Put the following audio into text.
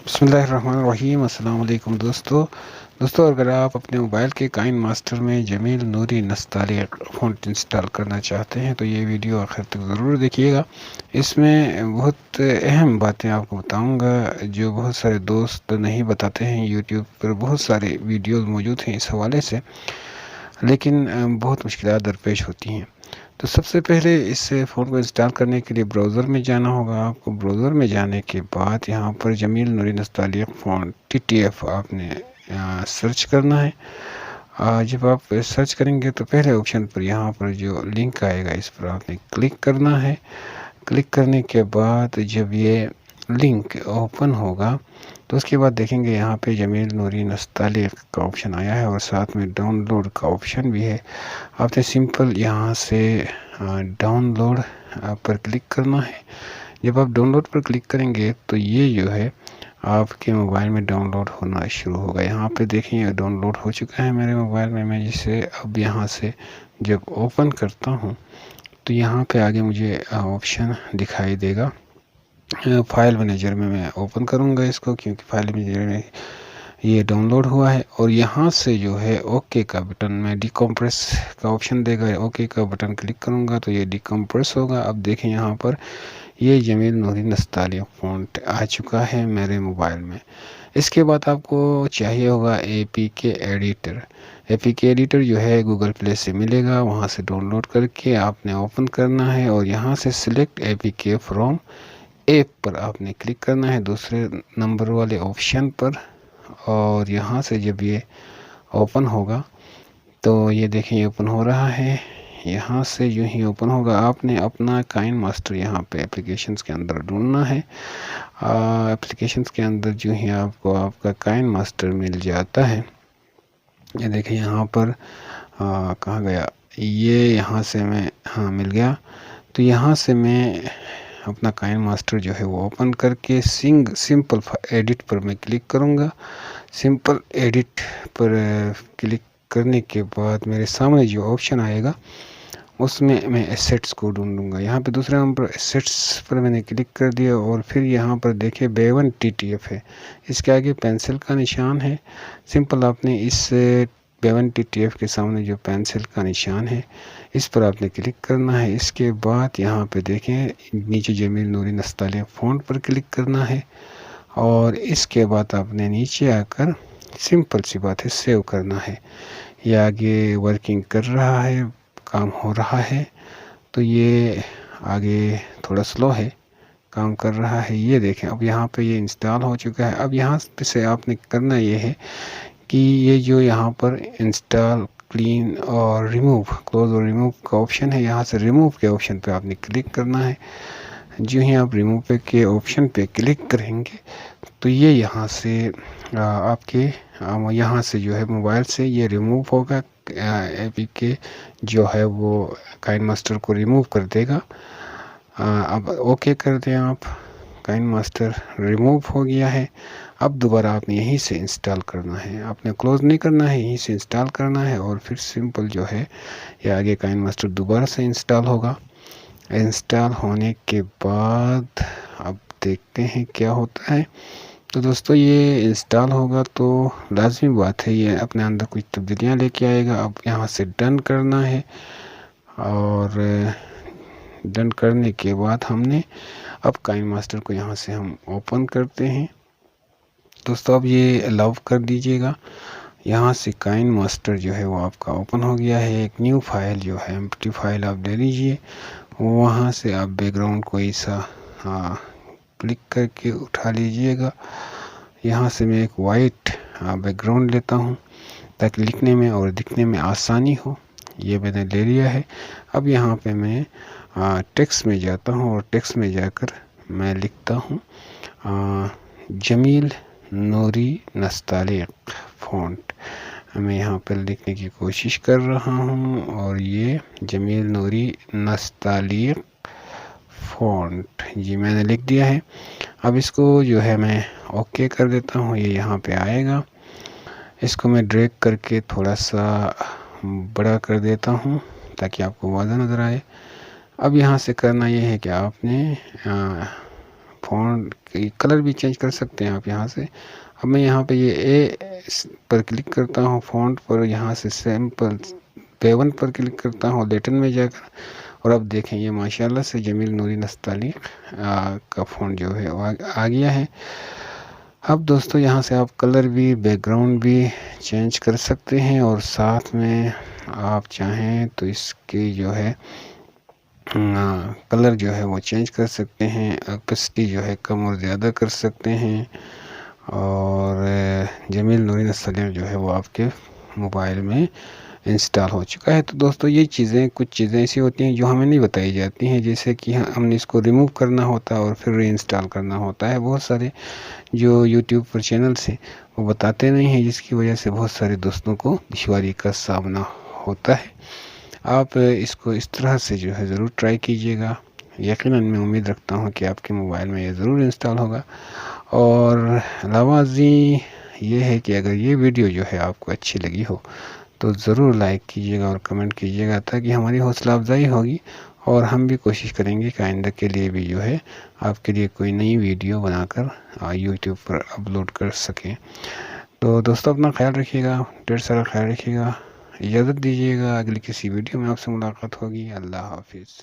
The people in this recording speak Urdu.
بسم اللہ الرحمن الرحیم۔ السلام علیکم دوستو اگر آپ اپنے موبائل کے کائن ماسٹر میں جمیل نوری نستعلیق فونٹ انسٹال کرنا چاہتے ہیں تو یہ ویڈیو آخر تک ضرور دیکھیے گا۔ اس میں بہت اہم باتیں آپ کو بتاؤں گا جو بہت سارے دوست نہیں بتاتے ہیں۔ یوٹیوب پر بہت سارے ویڈیوز موجود ہیں اس حوالے سے، لیکن بہت مشکلات درپیش ہوتی ہیں۔ تو سب سے پہلے اس فون کو انسٹال کرنے کے لیے براؤزر میں جانا ہوگا آپ کو۔ براؤزر میں جانے کے بعد یہاں پر جمیل نوری نستعلیق فونٹ TTF آپ نے سرچ کرنا ہے۔ جب آپ سرچ کریں گے تو پہلے آپشن پر یہاں پر جو لنک آئے گا اس پر آپ نے کلک کرنا ہے۔ کلک کرنے کے بعد جب یہ لنک اوپن ہوگا تو اس کے بعد دیکھیں گے یہاں پہ جمیل نوری نستعلیق کا آپشن آیا ہے اور ساتھ میں ڈاؤن لوڈ کا آپشن بھی ہے۔ آپ نے سمپل یہاں سے ڈاؤن لوڈ پر کلک کرنا ہے۔ جب آپ ڈاؤن لوڈ پر کلک کریں گے تو یہ جو ہے آپ کے موبائل میں ڈاؤن لوڈ ہونا شروع ہوگا۔ یہاں پہ دیکھیں یہ ڈاؤن لوڈ ہو چکا ہے میرے موبائل میں جسے اب یہاں سے جب اوپن کرتا ہوں تو یہاں پہ آگے مجھے آپشن دکھائی دے گا۔ فائل مینیجر میں اوپن کروں گا اس کو، کیونکہ فائل مینیجر میں یہ ڈاؤن لوڈ ہوا ہے۔ اور یہاں سے جو ہے اوکے کا بٹن میں ڈیکمپریس کا آپشن دے گا، اوکے کا بٹن کلک کروں گا تو یہ ڈیکمپریس ہوگا۔ اب دیکھیں یہاں پر یہ جمیل نوری نستعلیق فونٹ آ چکا ہے میرے موبائل میں۔ اس کے بعد آپ کو چاہیے ہوگا APK ایڈیٹر۔ APK ایڈیٹر جو ہے گوگل پلے سے ملے گا، وہاں سے ڈاؤن لوڈ کر کے آپ نے اوپن کرنا ہے اور یہاں سے سلیکٹ APK فرام ایپ پر آپ نے کلک کرنا ہے، دوسرے نمبر والے آپشن پر۔ اور یہاں سے جب یہ اوپن ہوگا تو یہ دیکھیں یہ اوپن ہو رہا ہے۔ یہاں سے جو ہی اوپن ہوگا آپ نے اپنا کائن ماسٹر یہاں پہ اپلیکیشنز کے اندر ڈھونڈنا ہے۔ اپلیکیشنز کے اندر جو ہی آپ کو آپ کا کائن ماسٹر مل جاتا ہے، یہ دیکھیں یہاں پر کہاں گیا یہ، یہاں سے میں مل گیا۔ تو یہاں سے میں اپنا کائن ماسٹر جو ہے وہ اوپن کر کے سمپل ایڈٹ پر میں کلک کروں گا۔ سمپل ایڈٹ پر کلک کرنے کے بعد میرے سامنے جو آپشن آئے گا اس میں ایسیٹس کو ڈھونڈوں گا۔ یہاں پہ دوسرے نمبر ایسیٹس پر میں نے کلک کر دیا اور پھر یہاں پر دیکھیں B1 TTF ہے، اس کے آگے پینسل کا نشان ہے۔ سمپل آپ نے اس B1 TTF کے سامنے جو پینسل کا نشان ہے اس پر آپ نے کلک کرنا ہے۔ اس کے بعد یہاں پہ دیکھیں نیچے جمیل نوری نستعلیق فونٹ پر کلک کرنا ہے اور اس کے بعد آپ نے نیچے آ کر سمپل سی بات ہے سیو کرنا ہے۔ یہ آگے ورکنگ کر رہا ہے، کام ہو رہا ہے، تو یہ آگے تھوڑا سلو ہے، کام کر رہا ہے۔ یہ دیکھیں اب یہاں پہ یہ انسٹال ہو چکا ہے۔ اب یہاں پہ سے آپ نے کرنا یہ ہے کہ یہ جو یہاں پر انسٹال کلین اور ریموو کلوز اور ریموو کا آپشن ہے، یہاں سے ریموو کے آپشن پہ آپ نے کلک کرنا ہے۔ جو ہی آپ ریموو پہ کے آپشن پہ کلک کریں گے تو یہ یہاں سے آپ کے یہاں سے جو ہے موبائل سے یہ ریموو ہوگا۔ APK جو ہے وہ کائن ماسٹر کو ریموو کر دے گا۔ اب اوکے کر دیں آپ، کائن ماسٹر ریموو ہو گیا ہے۔ اب دوبارہ آپ نے یہیں سے انسٹال کرنا ہے، آپ نے کلوز نہیں کرنا ہے، یہیں سے انسٹال کرنا ہے اور پھر سمپل جو ہے یہ آگے کائن ماسٹر دوبارہ سے انسٹال ہوگا۔ انسٹال ہونے کے بعد اب دیکھتے ہیں کیا ہوتا ہے۔ تو دوستو یہ انسٹال ہوگا تو لازمی بات ہے یہ اپنے اندر کچھ تبدیلیاں لے کے آئے گا۔ اب یہاں سے ڈن کرنا ہے اور ڈن کرنے کے بعد ہم نے اب کائن ماسٹر کو یہاں سے ہم اوپن کرتے ہیں۔ دوستو اب یہ الاؤ کر دیجئے گا، یہاں سے کائن ماسٹر جو ہے وہ آپ کا اوپن ہو گیا ہے۔ ایک نیو فائل جو ہے ایمپٹی فائل آپ لے لیجئے، وہاں سے آپ بیک گراؤنڈ کوئی سا کلک کر کے اٹھا لیجئے گا۔ یہاں سے میں ایک وائٹ بیک گراؤنڈ لیتا ہوں تاکہ لکھنے میں اور دکھنے میں آسانی ہو، یہ میں نے لے لیا ہے۔ اب یہاں پہ میں ٹیکسٹ میں جاتا ہوں اور ٹیکسٹ میں جا کر میں لکھتا ہوں جمیل نوری نستعلیق فونٹ۔ میں یہاں پر لکھنے کی کوشش کر رہا ہوں اور یہ جمیل نوری نستعلیق فونٹ جی میں نے لکھ دیا ہے۔ اب اس کو جو ہے میں اوکے کر دیتا ہوں، یہ یہاں پہ آئے گا۔ اس کو میں ڈریگ کر کے تھوڑا سا بڑا کر دیتا ہوں تاکہ آپ کو واضح نظر آئے۔ اب یہاں سے کرنا یہ ہے کہ آپ نے فونٹ کلر بھی چینج کر سکتے ہیں آپ یہاں سے. اب میں یہاں پہ یہ اے پر کلک کرتا ہوں فونٹ پر، یہاں سے سمپل P1 پر کلک کرتا ہوں لیٹن میں جا کر، اور اب دیکھیں یہ ماشاءاللہ سے جمیل نوری نستعلیق کا فونٹ جو ہے آ گیا ہے. اب دوستو یہاں سے آپ کلر بھی بیک گراؤنڈ بھی چینج کر سکتے ہیں، اور ساتھ میں آپ چاہیں تو اس کی جو ہے کلر جو ہے وہ چینج کر سکتے ہیں، اپیسٹی جو ہے کم اور زیادہ کر سکتے ہیں. اور جمیل نوری نستعلیق جو ہے وہ آپ کے موبائل میں انسٹال ہو چکا ہے. تو دوستو یہ کچھ چیزیں ایسی ہوتی ہیں جو ہمیں نہیں بتائی جاتی ہیں، جیسے کہ ہم نے اس کو ریموو کرنا ہوتا ہے اور پھر ری انسٹال کرنا ہوتا ہے. بہت سارے جو یوٹیوب پر چینلز ہیں وہ بتاتے نہیں ہیں، جس کی وجہ سے بہت سارے دوستوں کو دشواری کا سامنا ہوتا ہے. آپ اس کو اس طرح سے جو ہے ضرور ٹرائی کیجئے گا. یقیناً میں امید رکھتا ہوں کہ آپ کے موبائل میں یہ ضرور انسٹال ہوگا. اور علاوہ ازیں یہ ہے کہ اگر یہ ویڈیو جو ہے آپ کو اچھی لگی ہو تو ضرور لائک کیجئے گا اور کمنٹ کیجئے گا، تاکہ ہماری حوصلہ افزائی ہوگی اور ہم بھی کوشش کریں گے کہ آئندہ کے لیے بھی جو ہے آپ کے لیے کوئی نئی ویڈیو بنا کر یوٹیوب پر اپلوڈ کر سکیں. تو دوستو اپنا خیال رکھیے گا، ڈھیر سارا خیال رکھیے گا. اجازت دیجیے گا، اگلی کسی ویڈیو میں آپ سے ملاقات ہوگی. اللہ حافظ.